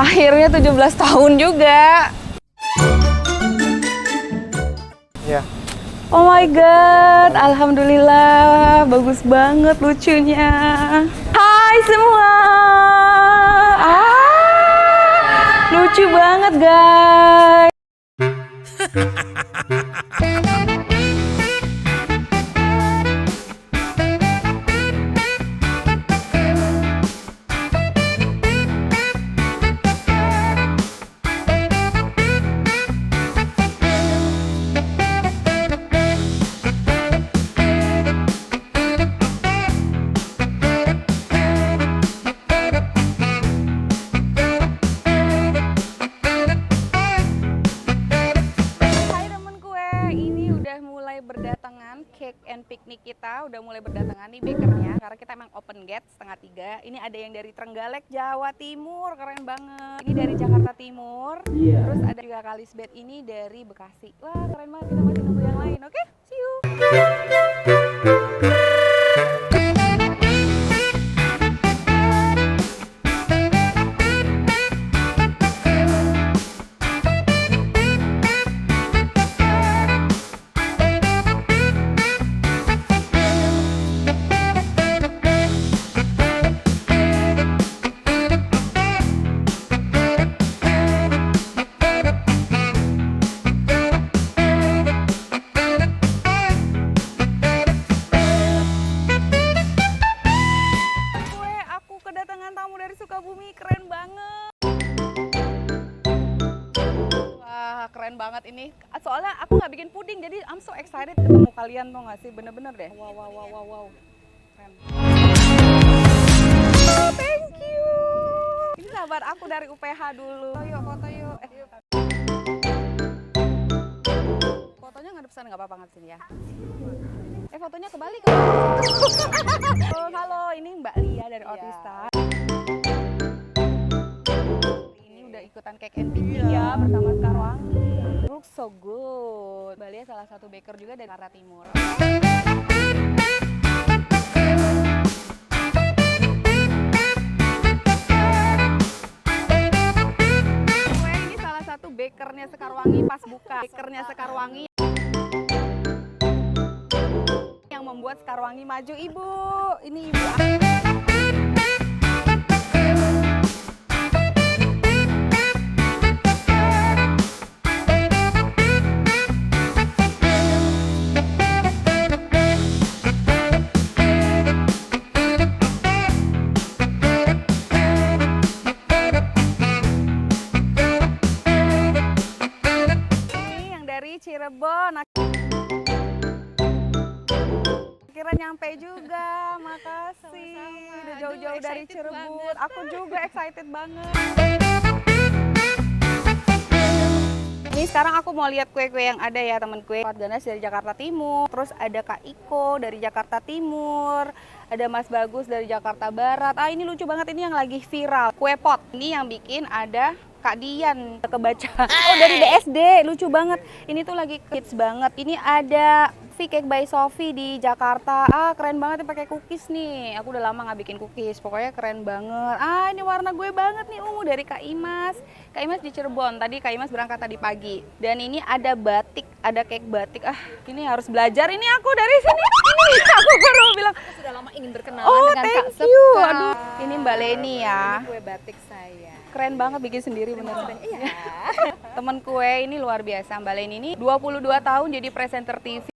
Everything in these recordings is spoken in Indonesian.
Akhirnya 17 tahun juga. Ya. Oh my god, alhamdulillah, bagus banget lucunya. Hai semua. Lucu banget guys. Berdatangan cake and picnic kita udah mulai berdatangan nih bakernya karena kita emang open gate 2:30. Ini ada yang dari Trenggalek, Jawa Timur, keren banget. Ini dari Jakarta Timur. Terus ada juga Kalisbet ini dari Bekasi. Wah keren banget, kita masih nunggu yang lain. Oke, see you. Sukabumi, keren banget. Wah, keren banget ini. Soalnya aku nggak bikin puding, jadi I'm so excited ketemu kalian, tuh nggak sih? Bener-bener deh. Wow. Keren. Oh, thank you. Ini sahabat aku dari UPH dulu. Yuk foto yuk. Fotonya ngadep sana nggak apa-apa, ngadep sini ya. Fotonya kebalik. Oh, halo, ini Mbak Lia dari Otista. Ikutan cake and picnic ya bersama Sekarwangi. Looks so good. Mbak Lia salah satu baker juga dari Jakarta Timur. Ini salah satu bakernya Sekarwangi pas buka. Bakernya Sekarwangi yang membuat Sekarwangi maju, Ibu. Ini Ibu. Cirebon, akhirnya nyampe juga, makasih. Udah jauh-jauh dari Cirebon, aku juga excited banget. Ini sekarang aku mau lihat kue-kue yang ada ya temen kue. Pat Ganas dari Jakarta Timur, terus ada Kak Iko dari Jakarta Timur, ada Mas Bagus dari Jakarta Barat. Ini lucu banget, ini yang lagi viral, kue pot. Ini yang bikin ada Kak Dian, kebaca. Oh, dari BSD, lucu banget. Ini tuh lagi hits banget. Ini ada V-Cake by Sophie di Jakarta. Keren banget nih pakai cookies nih. Aku udah lama nggak bikin cookies. Pokoknya keren banget. Ini warna gue banget nih, ungu dari Kak Imas. Kak Imas di Cirebon. Tadi Kak Imas berangkat tadi pagi. Dan ini ada batik, ada cake batik. Ini harus belajar. Ini aku dari sini. Ini aku baru bilang. Aku sudah lama ingin berkenalan Kak dengan Kak Sekar. Aduh, ini Mbak Leni ya. Ini kue batik saya. Keren banget bikin sendiri bener. Iya. Temen kue ini luar biasa. Mbak Leni ini 22 tahun jadi presenter TV.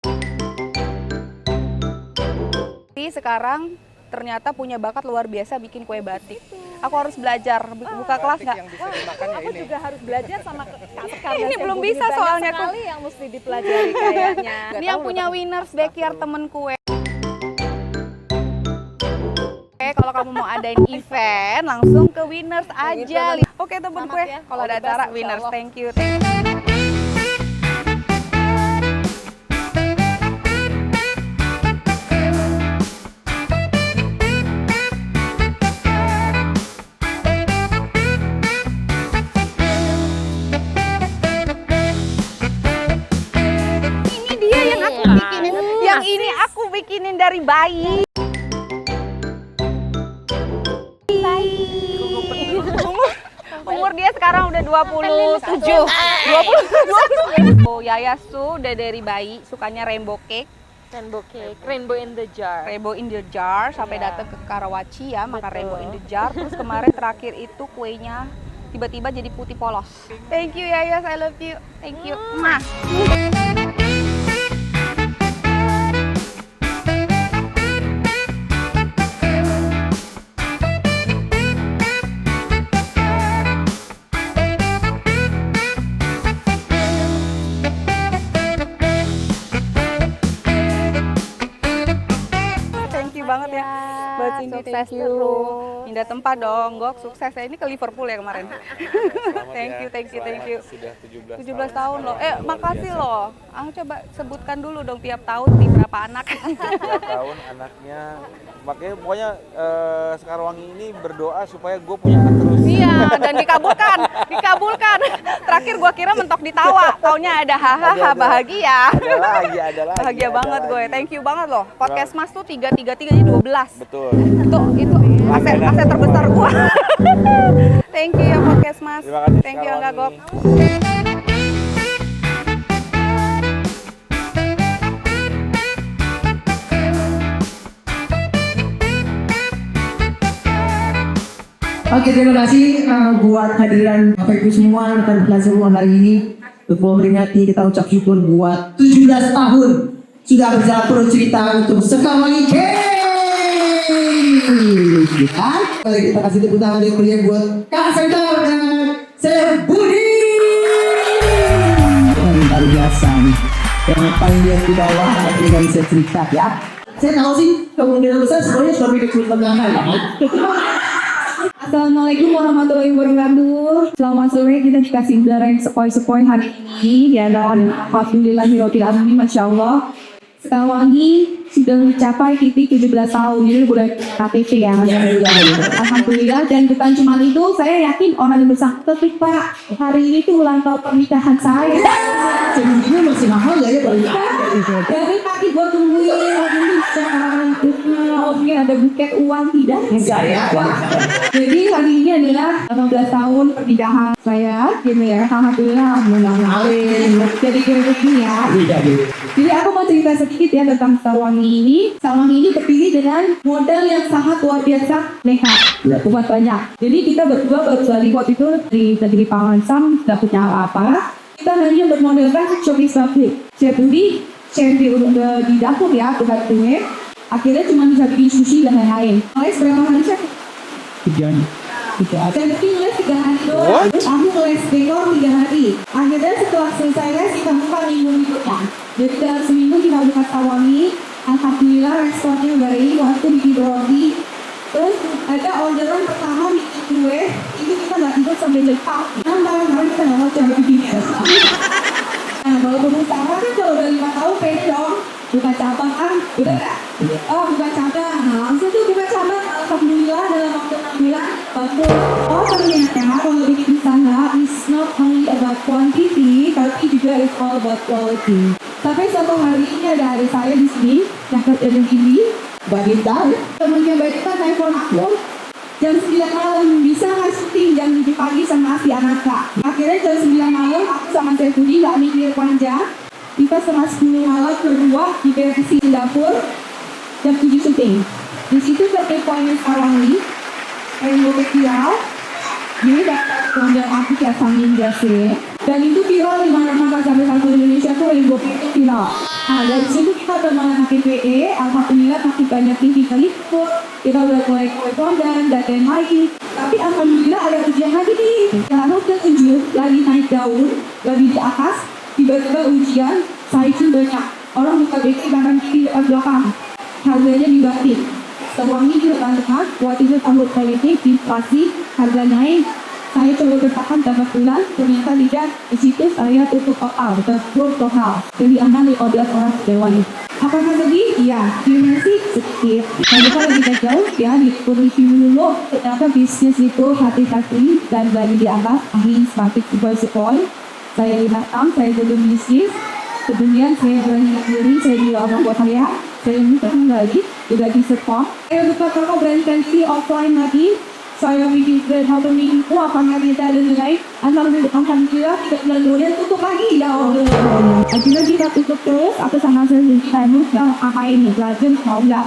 Sekarang ternyata punya bakat luar biasa bikin kue batik. Aku harus belajar, buka kelas nggak? Aku juga harus belajar sama Kak Sekar. Ini belum bisa soalnya. Sekali yang mesti dipelajari kayaknya. Ini yang punya Winners Backyard temen kue. Kalau kamu mau adain event, langsung ke Winners aja. Oke temen kue, kalau ada acara Winners, thank you. Ini dia yang aku bikinin. Yang ini aku bikinin dari bayi. Umur dia sekarang udah 27. 20. Oh, Yaya Su udah dari bayi sukanya rainbow cake. Rainbow cake, rainbow in the jar. Rainbow in the jar sampai datang ke Karawaci ya, makan rainbow in the jar. Terus kemarin terakhir itu kuenya tiba-tiba jadi putih polos. Thank you Yayas, I love you. Thank you. Mwah. Banget ya, Mbak Cindy, sukses thank you. terus. Pindah tempat dong, Gok, sukses ya. Ini ke Liverpool ya kemarin. Thank you. Sudah 17 tahun loh. Makasih loh. Coba sebutkan dulu dong tiap tahun nih berapa anak. Tiap tahun anaknya, makanya pokoknya Sekarwangi ini berdoa supaya gue punya anak terus. Iya, dan dikabulkan. Terakhir gua kira mentok ditawa, taunya ada hahaha bahagia. Ada lagi. Bahagia ada banget gue. lagi. Thank you banget loh. Podcast Mas tuh 333 jadi 12. Betul. Itu aset terbesar gua. Thank you ya Podcast Mas. Terima kasih, Thank you Angga Gok. Oke, terima kasih buat hadiran Bapak Ibu semua rekan pelajar hari ini. Untuk memperingati kita ucap syukur buat 17 tahun sudah berjalan pro cerita untuk Sekarwangi kita. Kali kita kasih tepuk tangan yang meriah buat Kak Sentar dan saya Budi. Luar biasa nih. Yang paling lihat di bawah nanti kan saya cerita ya. Saya tahu sih kemungkinan besar semuanya sudah beda cerita belakang ya. Assalamualaikum warahmatullahi wabarakatuh. Selamat sore, kita dikasih udara yang sepoi-sepoi hari ini. Ya, dan alhamdulillahirabbil alamin, masya Allah. Sekarwangi sudah mencapai titik 17 tahun, jadi udah KTP ya. Alhamdulillah, dan bukan cuma itu, saya yakin orang yang bersangkutan Pak, hari ini tuh ulang tahun pernikahan saya. Ini masih mahal ya pernikahan. Dari pagi gua tungguin, ini mungkin ada buket uang tidak? Enggak ya. Jadi hari ini adalah 18 tahun pernikahan saya, gitu ya. Alhamdulillah, jadi rezeki ya. Jadi aku mau cerita sedikit ya tentang Sekarwangi ini. Sekarwangi ini terpilih dengan modal yang sangat luar biasa, nekat, buat banyak. Jadi kita berdua baru balik waktu itu dari Negeri Pangansam, tidak punya apa-apa. Kita hanya bermodalkan showcase public. Saya Budi, chef di dapur ya, bukan tuh. Akhirnya cuma bisa bikin sushi dan lain-lain. Les berapa hari chef? 3 Saya bikin les 3 hari doang. Aku les dekor 3 hari. Akhirnya setelah selesai les, kita buka minggu berikutnya. Jadi dalam seminggu kita buka Sekarwangi. Alhamdulillah responnya baik. Waktu bikin roti. Terus ada orderan pertama bikin kue. Itu kita nggak tidur sampai jepang. Barang-barang kita nggak mau coba bikinnya. Nah, kalau berusaha kan kalau udah 5 tahun pede dong. Buka cabang kan, udah nggak? Oh, buka cabang. Nah, langsung tuh buka cabang. Alhamdulillah dalam waktu 6 bulan bagus. Oh, ternyata kalau bikin usaha is not only about quantity, tapi juga it's all about quality. Sampai suatu hari ini ada adik saya di sini yang kerja di sini, Mbak Dita. temennya Mbak Dita telepon aku jam 9 malam, bisa nggak syuting jam 7 pagi sama si Anaka. Akhirnya jam 9 malam aku sama saya Budi nggak mikir panjang. Kita setengah 10 malam berdua diberesin di dapur, jam 7 syuting. Di situ sampai poinnya Sekarwangi, rainbow viral, jadi dapat model aplikasi sambil industri. Dan itu viral di mana-mana sampai satu Indonesia tuh rainbow itu viral. Nah dari situ kita udah mulai makin PE, alhamdulillah makin banyak TV keliput, kita udah mulai kondan dan lain-lain. Tapi alhamdulillah ada ujian lagi nih. Kalau udah ujian lagi naik daun, lagi di atas, tiba-tiba ujian, size banyak. Orang buka BK bahkan kiri depan belakang. Harganya dibatin. Sekarwangi di depan-depan, waktu itu sambut politik, inflasi, harga naik. Saya coba bertahan beberapa bulan, ternyata tidak. Di situ saya tutup total, tutup total. Jadi aman 15 orang dewan. Apakah sedih? Iya. Gimana sih? Sedikit. Tapi kalau kita jauh, ya di review dulu. Ternyata bisnis itu hati-hati dan berani di atas. Angin semakin sepoi-sepoi. Saya lihat saya jadi bisnis. Kemudian saya berani diri, saya bilang orang buat saya minta lagi, juga di support. Saya buka toko brand fancy offline lagi. saya bikin brand atau bikin apa kita dan lain-lain. Alhamdulillah 3 bulan kemudian tutup lagi ya Allah. Akhirnya kita tutup terus atas sangat saya apa ini belajar mau nggak.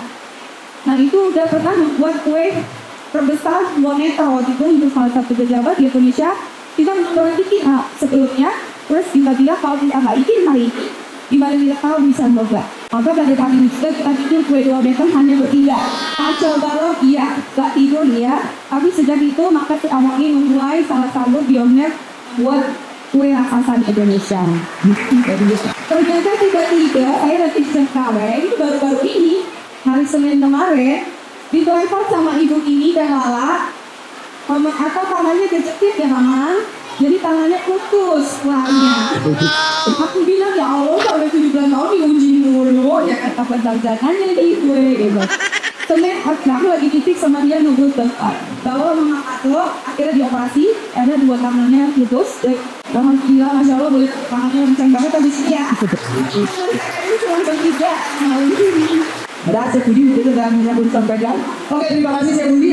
Nah itu udah pernah membuat kue terbesar moneter waktu itu untuk salah satu pejabat di Indonesia. Kita mencoba bikin sebelumnya, terus tiba-tiba kalau kita nggak bikin hari ini, gimana kita tahu bisa enggak? Maka pada saat itu juga kita bikin kue 2 meter hanya bertiga. Kacau balau iya, nggak tidur iya. Tapi sejak itu maka kita memulai salah satu pionir buat kue raksasa di Indonesia. Ternyata tiba-tiba saya nanti Cengkareng itu baru-baru ini hari Senin kemarin ditelepon sama ibu ini dan Lala, atau tangannya kejepit ya Mama, jadi tangannya putus tulangnya. Aku bilang ya Allah sampai 17 tahun diuji mulu ya kan apa jangan-jangannya di gue gitu. Senin aku lagi titik sama dia nunggu bahwa Mama Kato akhirnya dioperasi, ada 2 tangannya putus. Alhamdulillah Masya Allah boleh tangannya kencang banget habis ini ya. Ini cuma bertiga. Ada saya Budi itu dan yang boleh sampaikan. Oke, terima kasih saya Budi.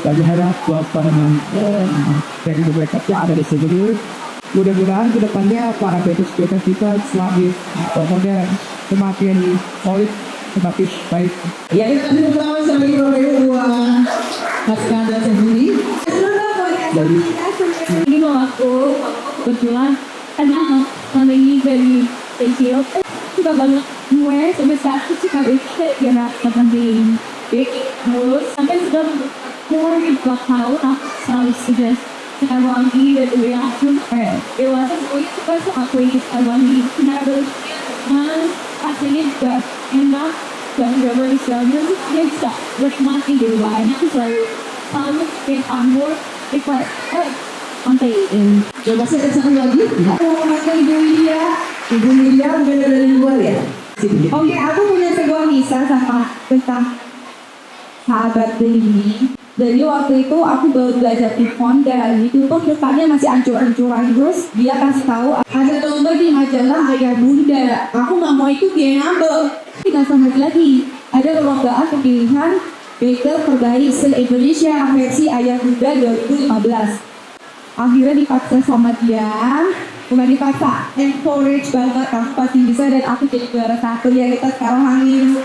Kami harap Bapak dari beberapa yang ada di sini, mudah-mudahan kedepannya para petugas kita selalu modern, semakin solid, semakin baik. Ya, itu tadi pertama sekali buat Pasca dan saya Budi. Ini mau aku kebetulan karena ini dari kecil suka banget gue sampai saat itu suka kira penting terus sampai sudah umur 4 tahun aku selalu sudah wangi dan gue langsung dewasa gue suka sama kue wangi harus aslinya juga enak dan gak berisaunya dia bisa bermati di luar aku selalu kayak amur ikut pantai ini. Coba saya ada satu lagi. Mau makan Ibu Lydia. Ibu Lydia bukan dari luar ya? Oke, aku punya sebuah kisah sama tentang sahabat ini. Jadi waktu itu aku baru belajar di Honda, itu tuh depannya masih ancur-ancuran. Terus dia kasih tahu ada lomba di majalah Ayah Bunda. Aku nggak mau ikut, dia ngambil. Tidak sampai lagi ada perlombaan pemilihan baker terbaik se-Indonesia versi Ayah Bunda 2015. Akhirnya dipaksa sama dia, bukan dipaksa, encourage banget, aku pasti bisa dan aku jadi juara 1 ya kita sekarang angin.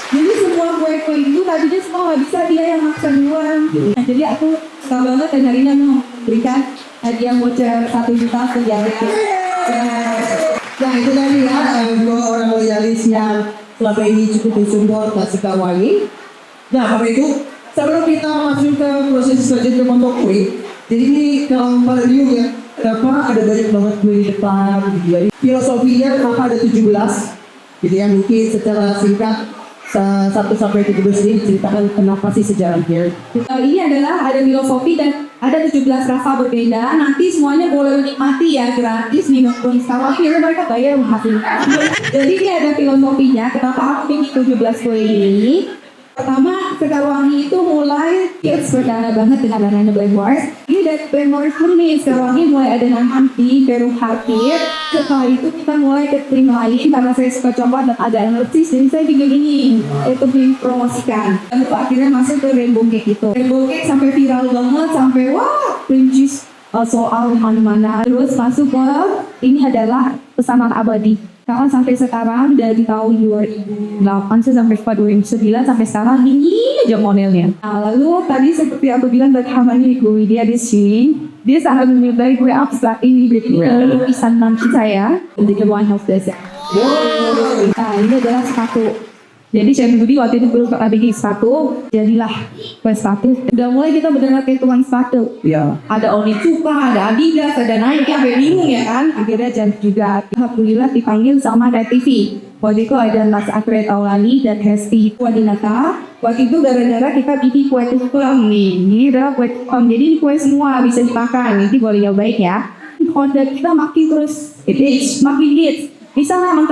Jadi semua kue-kue itu tadinya semua nggak bisa, dia yang maksa duluan. Nah, jadi aku suka banget dan hari ini mau memberikan hadiah voucher 1 juta ke dia. Nah itu tadi ya, 2 orang loyalis yang selama ini cukup mensupport Pasca Wangi. Nah karena itu sebelum kita masuk ke proses selanjutnya untuk kue, jadi ini kalau pada view ya, kenapa ada banyak banget kue di depan gitu ya. Filosofinya kenapa ada 17, jadi ya mungkin secara singkat 1 sampai 17 ini ceritakan kenapa sih sejarahnya. Ini adalah ada filosofi dan ada 17 rasa berbeda. Nanti semuanya boleh menikmati ya, gratis minum pun. Kalau akhirnya mereka bayar menghasilkan. Jadi ini ada filosofinya. Kenapa aku bikin 17 kue ini? Pertama, Sekarwangi itu mulai hits perdana banget dengan adanya Blackboard. Ini dari Blackboard pun nih, Sekarwangi mulai ada nanti baru hadir. Setelah itu kita mulai ke tim lain karena saya suka coba dan ada energi, jadi saya bikin ini itu dipromosikan. Lalu akhirnya masuk ke Rainbow Cake itu. Rainbow Cake sampai viral banget, sampai wah, cringes soal mana-mana. Terus masuk ke ini adalah pesanan abadi. Kalau sampai sekarang dari tahun 2008 sampai 2009 sampai sekarang ini aja modelnya. Nah, lalu tadi seperti aku bilang dari Hamani gue dia di sini, dia sangat menyukai kue abstrak ini. Jadi lukisan nanti saya di one of the set. Nah ini adalah sepatu. Jadi Chef Budi waktu itu belum pernah bikin sepatu, jadilah kue sepatu. Udah mulai kita benar-benar kayak tukang sepatu. Ya. Ada Onitsuka, ada Adidas, ada Nike, sampai bingung ya kan. Akhirnya jadi juga alhamdulillah dipanggil sama Red TV. Waktu itu ada Mas Akred Aulani dan Hesti Wadinata. Waktu itu gara-gara kita bikin kue tumpeng nih. Ini adalah kue tumpeng, jadi ini kue semua bisa dimakan. Ini boleh yang baik ya. Honda kita makin terus, makin hits. Bisa nggak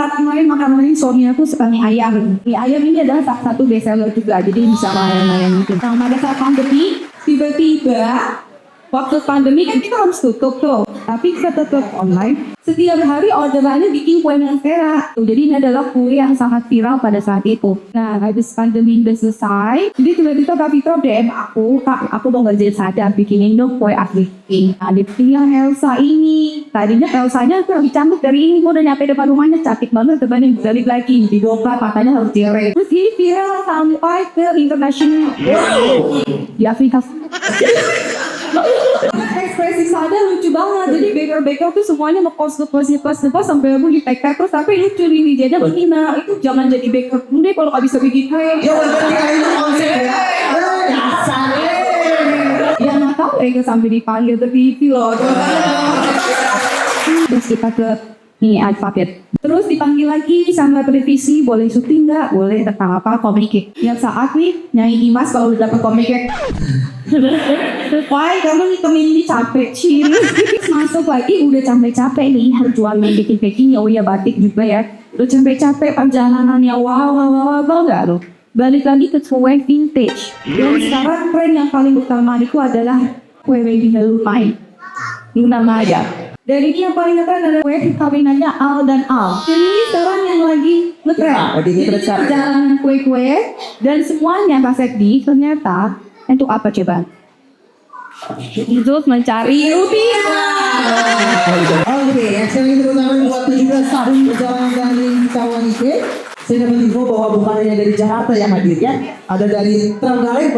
makanan suami aku suka mie ayam. Mie ayam ini adalah salah satu bestseller juga, jadi bisa makan gitu. Nah pada saat pandemi, tiba-tiba Waktu pandemi kan kita harus tutup tuh, tapi kita tetap online. Setiap hari orderannya bikin kue Monstera. Jadi ini adalah kue yang sangat viral pada saat itu. Nah, habis pandemi udah selesai, jadi tiba-tiba Kak Fitra DM aku, Kak, aku mau ngerjain sadar bikinin dong kue uplifting. Ada yang Elsa ini. Tadinya Elsanya tuh lebih cantik dari ini. Gue udah nyampe depan rumahnya, cantik banget. Temannya balik lagi, didobrak, matanya harus direk. Terus ini viral sampai ke international. Di Afrika. Ekspresi Sada lucu banget. Jadi baker tuh semuanya ngepost sampai aku di tag terus. Tapi lucu ini jadi begini. Itu jangan jadi baker dulu deh kalau nggak bisa bikin kue. Ya berarti itu konsep ya. Dasar. Ya nggak tahu sampai dipanggil ke TV loh. Terus kita ke nih alfabet. Terus dipanggil lagi sama televisi, boleh syuting nggak? Boleh, tentang apa? Komik. Yang saat nih nyanyi Dimas kalau udah dapet komik. Wah, kamu nih ini capek sih. Masuk lagi udah capek-capek nih, harus jual bikin ya. Oh iya, batik juga ya. Udah capek-capek perjalanannya, wow, nggak lo? Balik lagi ke kue vintage. Dan sekarang tren yang paling utama itu adalah kue baby Luna Maya. Dari ini yang paling ngetren adalah kue kawinannya Al dan Al. Ini sekarang yang lagi ngetren. Jadi perjalanan kue-kue dan semuanya Pak Sekdi ternyata untuk apa coba? Untuk mencari rupiah. Oke, yang sekarang terutama buat 17 tahun perjalanan dari kawan itu. Saya dapat info bahwa bukan hanya dari Jakarta yang hadir ya, ada dari Trenggalek,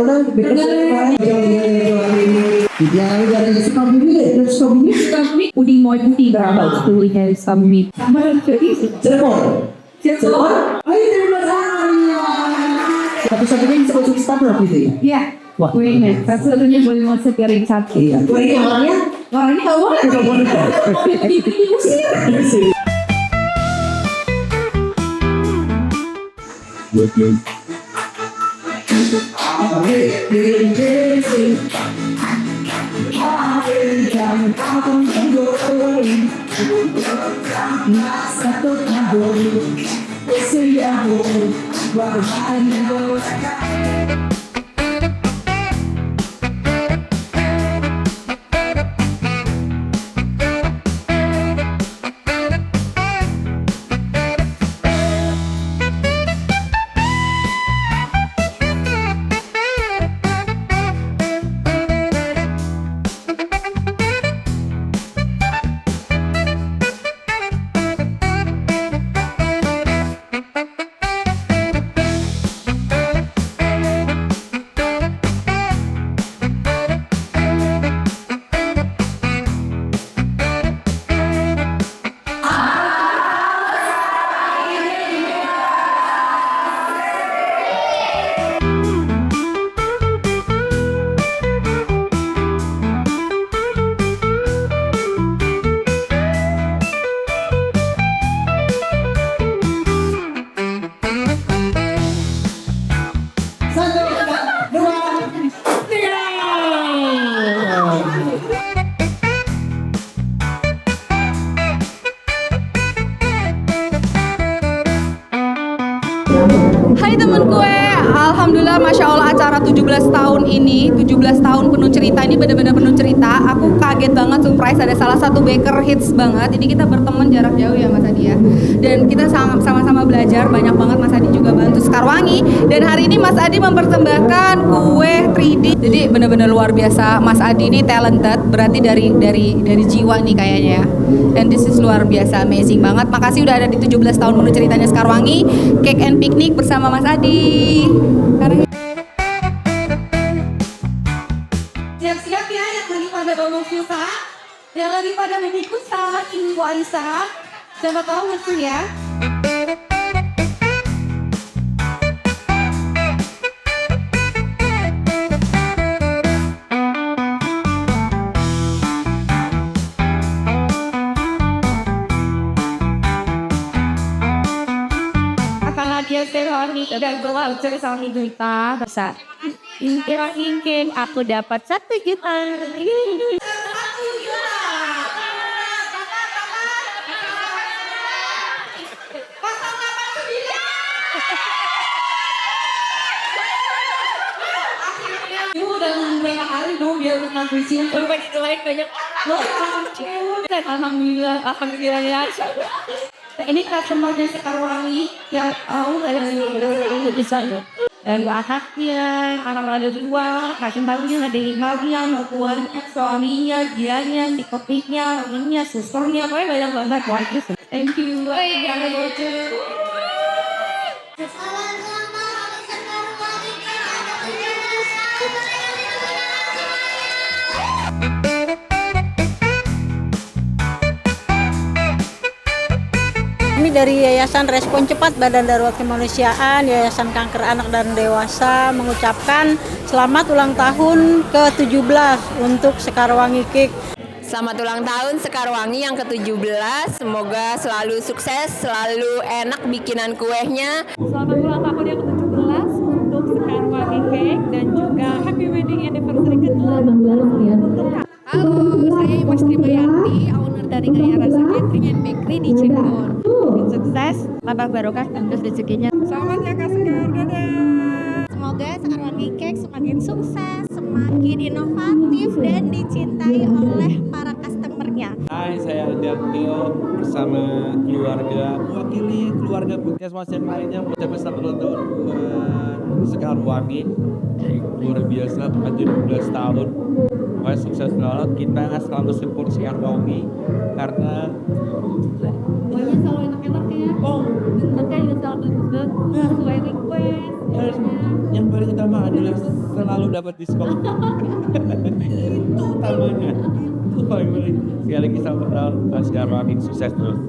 yang dari Sukabumi, Udin Moy Putih berapa itu dari Sukabumi. Sama dari Cirebon. Ayo terima kasih. Satu-satunya bisa masuk starter gitu ya? ya. Wah. Kuenya, satu-satunya boleh mau sepiring satu. Iya. Kuenya orangnya Nggak boleh. Hai temen gue, alhamdulillah Masya Allah acara 17 tahun ini, 17 tahun penuh cerita ini bener-bener penuh cerita. Aku kaget banget, surprise ada salah satu baker hits banget. Jadi kita berteman jarak jauh ya Mas Adi ya. Dan kita sama-sama belajar, banyak banget Mas Adi juga bantu Sekarwangi. Dan hari ini Mas Adi mempersembahkan kue 3D. Jadi bener-bener luar biasa, Mas Adi ini talented, berarti dari jiwa nih kayaknya ya. And this is luar biasa, amazing banget. Makasih udah ada di 17 tahun penuh ceritanya Sekarwangi, Cake and Picnic bersama Mas Adi. Siap-siap ya yang lagi pada ngomong Filsa, yang lagi pada mengikut salah Ibu Aisyah. Siapa tahu ngerti ya. Dia terhormat dan berlangsung sama kita besar. Ingin aku dapat 1 juta. Ibu udah berapa hari dong biar sangat bersyukur begitu banyak alhamdulillah ya. Ini customer-nya Sekarwangi yang tahu ada di sana. Dan anaknya, anak ada dua, kasih barunya ada ibunya, mertuanya, suaminya, dianya, si kopinya, ininya, susternya, pokoknya banyak banget. Thank you. Jangan lupa. Kami dari Yayasan Respon Cepat Badan Darurat Kemanusiaan, Yayasan Kanker Anak dan Dewasa mengucapkan selamat ulang tahun ke-17 untuk Sekarwangi Cake. Selamat ulang tahun Sekarwangi yang ke-17. Semoga selalu sukses, selalu enak bikinan kuehnya. Selamat ulang tahun yang ke-17 untuk Sekarwangi Cake dan juga happy wedding anniversary ke-18. Halo, saya Ibu Sri Mayanti, owner dari Gaya Rasa Catering and Bakery di Cirebon. Sukses, tambah barokah dan rezekinya. Selamat ya Kak Sekar, dadah. Semoga Sekarwangi Cake semakin sukses, semakin inovatif dan dicintai oleh para customernya. Hai, saya Aldian Tio bersama keluarga, mewakili keluarga Puskesmas yang lainnya mengucapkan selamat ulang tahun buat Sekarwangi. Luar biasa, 17 tahun. Pokoknya sukses selalu, kita selalu support Sekarwangi karena Pokoknya selalu enak-enak ya. Bentuknya juga selalu bagus-bagus, sesuai request. yang paling utama adalah selalu dapat diskon. Itu utamanya, itu paling penting. Sekali lagi selamat tahun Sekarwangi, sukses terus.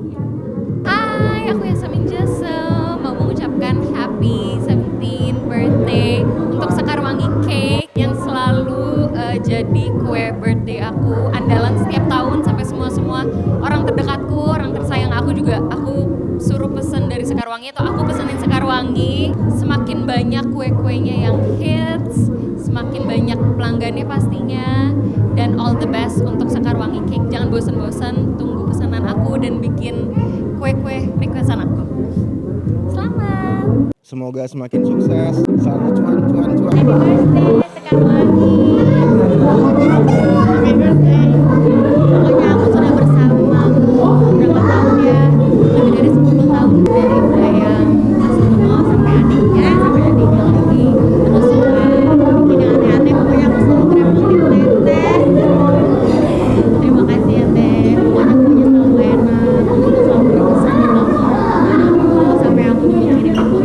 Hai, aku Yasamin Jasem, mau mengucapkan happy 17th birthday untuk Sekarwangi Cake yang selalu jadi kue birthday aku andalan setiap tahun sampai semua orang terdekatku, orang tersayang aku juga aku suruh pesen dari Sekarwangi atau aku pesenin Sekarwangi. Semakin banyak kue-kuenya yang hits, semakin banyak pelanggannya pastinya, dan all the best untuk Sekarwangi Cake. Jangan bosan-bosan tunggu pesanan aku dan bikin kue-kue requestan aku. Selamat. Semoga semakin sukses, selalu cuan. Happy birthday Sekarwangi. Happy birthday. Pokoknya aku sudah bersamamu berapa tahun ya? Lebih dari 10 tahun dari mulai yang semua sampai adiknya lagi. Terus juga bikin yang aneh-aneh. Pokoknya aku selalu ngerepotin teteh. Terima kasih ya teh. Pokoknya kuenya selalu enak. Selalu berkesan di belakang aku sampai aku juga kirim aku.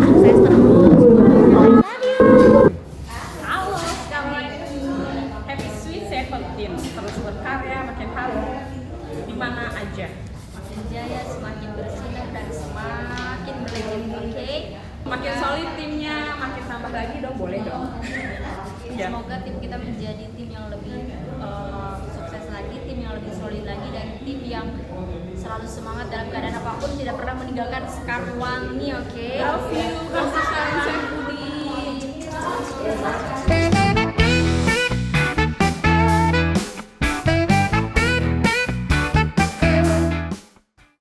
Sukses terus. Halo sekalian, happy sweet 17, terus berkarya makin halu di mana aja. Makin jaya, semakin bersinar dan semakin melejit. Oke. Makin solid timnya, makin tambah lagi dong, boleh dong. Ya. Semoga tim kita menjadi tim yang lebih sukses lagi, tim yang lebih solid lagi, dan tim yang selalu semangat dalam keadaan apapun, tidak pernah meninggalkan Sekarwangi. Oke. Love you, Kak Sasha.